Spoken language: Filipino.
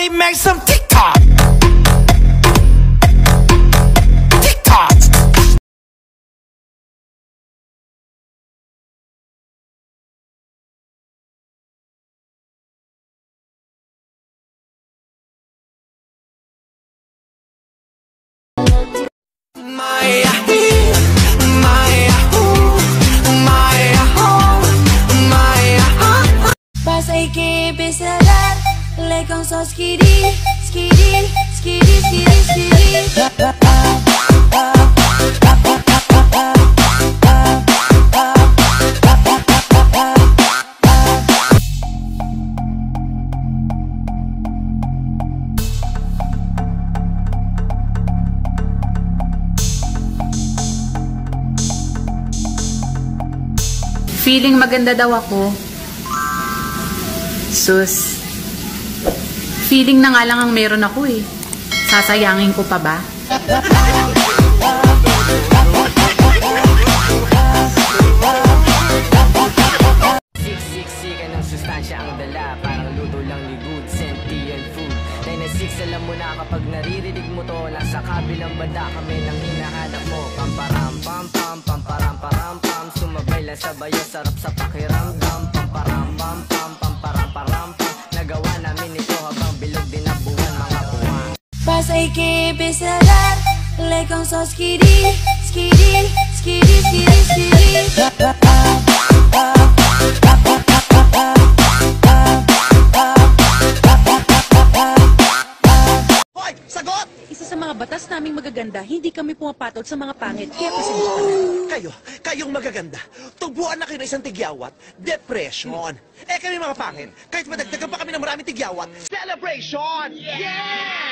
Everybody make some TikTok. TikTok. Pasay que empezará, le con so skiri, skiri, skiri, skiri, skiri. Feeling maganda daw ako. Sus. Feeling na nga lang ang meron ako eh. Sasayangin ko pa ba? Siksikan ng sustansya ang dala. Parang luto lang ni good sentient food. 96 alam mo na kapag naririnig mo to. Nasa kabilang banda kami nang hinahanap mo. Pamparam pam pam pamparam param pam. Sumabay lang sabayo, sarap sa pakiramdam. Pamparam pam pam pamparam param pam. Nagawa namin ito habang bilog din ang buwan mga buwan. Pasay que empezará, le con so skiri, skiri, skiri, skiri, skiri. Hoy! Sagot! Isa sa mga batas naming magaganda, hindi kami pumapatol sa mga pangit. Kaya pasensya ka na. Kayong magaganda. Tubuan na kayo ng isang tigyawat, depression. Eh kami mga pangit, kahit madagdagan pa kami ng maraming tigyawat, celebration! Yeah!